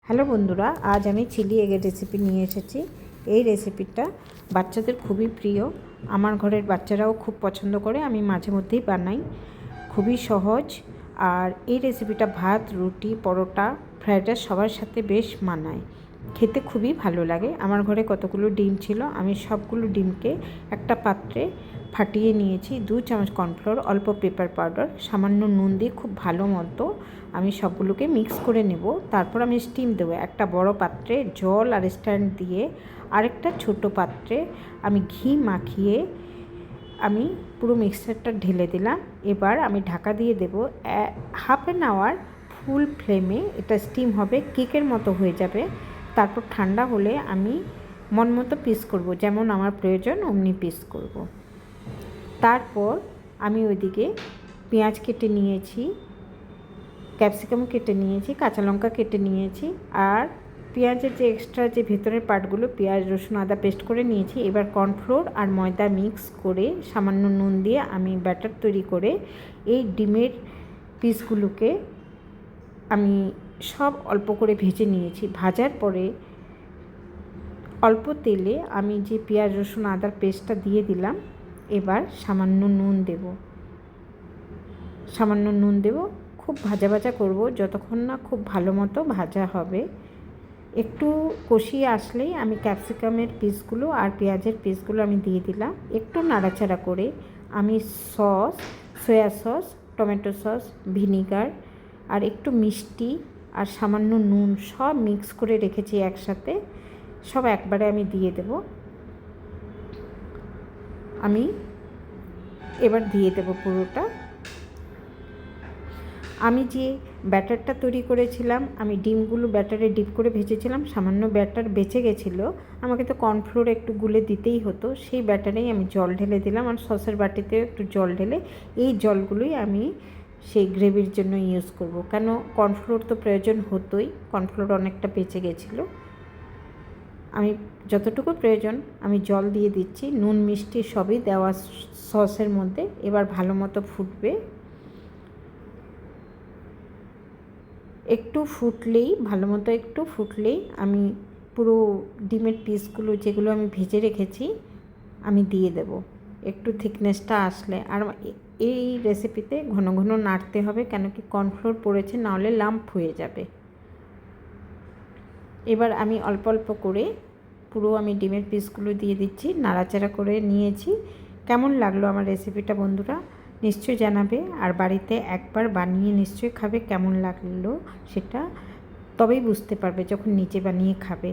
Hello বন্ধুরা, আজ আমি চিলি এগের রেসিপি নিয়ে এসেছি। এই রেসিপিটা বাচ্চাদের খুবই প্রিয়, আমার ঘরের বাচ্চারাও খুব পছন্দ করে। আমি মাঝে মধ্যেই বানাই, খুবই সহজ। আর এই রেসিপিটা ভাত, রুটি, পরোটা, ফ্রাইড রাইস সবার সাথে বেশ মানায়, খেতে খুবই ভালো লাগে। আমার ঘরে কতগুলো ডিম ছিল, আমি সবগুলো ডিমকে একটা পাত্রে ফাটিয়ে নিয়েছি। 2 চামচ কর্নফ্লোর, অল্প পেপার পাউডার, সামান্য নুন দিয়ে খুব ভালো মতো আমি সবগুলোকে মিক্স করে নেব। তারপর আমি স্টিম দেবো। একটা বড় পাত্রে জল আর স্ট্যান্ড দিয়ে আরেকটা ছোট পাত্রে আমি ঘি মাখিয়ে আমি পুরো মিক্সচারটা ঢেলে দিলাম। এবার আমি ঢাকা দিয়ে দেব। হাফ অ্যান আওয়ার ফুল ফ্লেমে এটা স্টিম হবে, কেকের মতো হয়ে যাবে। তারপর ঠান্ডা হলে আমি মন মতো পিস করব, যেমন আমার প্রয়োজন অমনি পিস করব। তারপর আমি ওইদিকে পেঁয়াজ কেটে নিয়েছি, ক্যাপসিকাম কেটে নিয়েছি, কাঁচা লঙ্কা কেটে নিয়েছি, আর পেঁয়াজের যে এক্সট্রা যে ভেতরের পার্টগুলো পেঁয়াজ, রসুন, আদা পেস্ট করে নিয়েছি। এবার কর্নফ্লোর আর ময়দা মিক্স করে সামান্য নুন দিয়ে আমি ব্যাটার তৈরি করে এই ডিমের পিসগুলোকে আমি সব অল্প করে ভেজে নিয়েছি। ভাজার পরে অল্প তেলে আমি যে পেঁয়াজ, রসুন, আদার পেস্টটা দিয়ে দিলাম। এবার সামান্য নুন দেব। খুব ভাজা ভাজা করব, যতক্ষণ না খুব ভালো মতো ভাজা হবে। একটু কষিয়ে আসলেই আমি ক্যাপসিকামের পিসগুলো আর পেঁয়াজের পিসগুলো আমি দিয়ে দিলাম। একটু নাড়াচাড়া করে আমি sauce, soy sauce, tomato sauce, vinegar আর একটু মিষ্টি আর সামান্য নুন সব মিক্স করে রেখেছি একসাথে, সব একবারে আমি দিয়ে দেব। আমি এবার দিয়ে দেব পুরোটা। আমি যে ব্যাটারটা তৈরি করেছিলাম, আমি ডিমগুলো ব্যাটারে ডিপ করে ভেজেছিলাম, সামান্য ব্যাটার বেঁচে গেছিলো, আমাকে তো কর্নফ্লোর একটু গুলে দিতেই হতো। সেই ব্যাটারেই আমি জল ঢেলে দিলাম, আর সসের বাটিতেও একটু জল ঢেলে এই জলগুলোই আমি সেই গ্রেভির জন্য ইউজ করব। কেন, কর্নফ্লোর তো প্রয়োজন হতোই, কর্নফ্লোর অনেকটা বেঁচে গেছিলো। আমি যতটুকু প্রয়োজন আমি জল দিয়ে দিচ্ছি, নুন মিষ্টি সবই দেওয়া সসের মধ্যে। এবার ভালো মতো ফুটবে। একটু ফুটলেই আমি পুরো ডিমের পিসগুলো যেগুলো আমি ভেজে রেখেছি আমি দিয়ে দেব। একটু থিকনেসটা আসলে, আর এই রেসিপিতে ঘন ঘন নাড়তে হবে, কেন কি কর্নফ্লোর পড়েছে, নাহলে লাম্প হয়ে যাবে। এবার আমি অল্প অল্প করে পুরো আমি ডিমের পিসগুলো দিয়ে দিচ্ছি, নাড়াচাড়া করে নিয়েছি। কেমন লাগলো আমার রেসিপিটা বন্ধুরা নিশ্চয়ই জানাবে, আর বাড়িতে একবার বানিয়ে নিশ্চয়ই খাবে। কেমন লাগলো সেটা তবেই বুঝতে পারবে যখন নিজে বানিয়ে খাবে।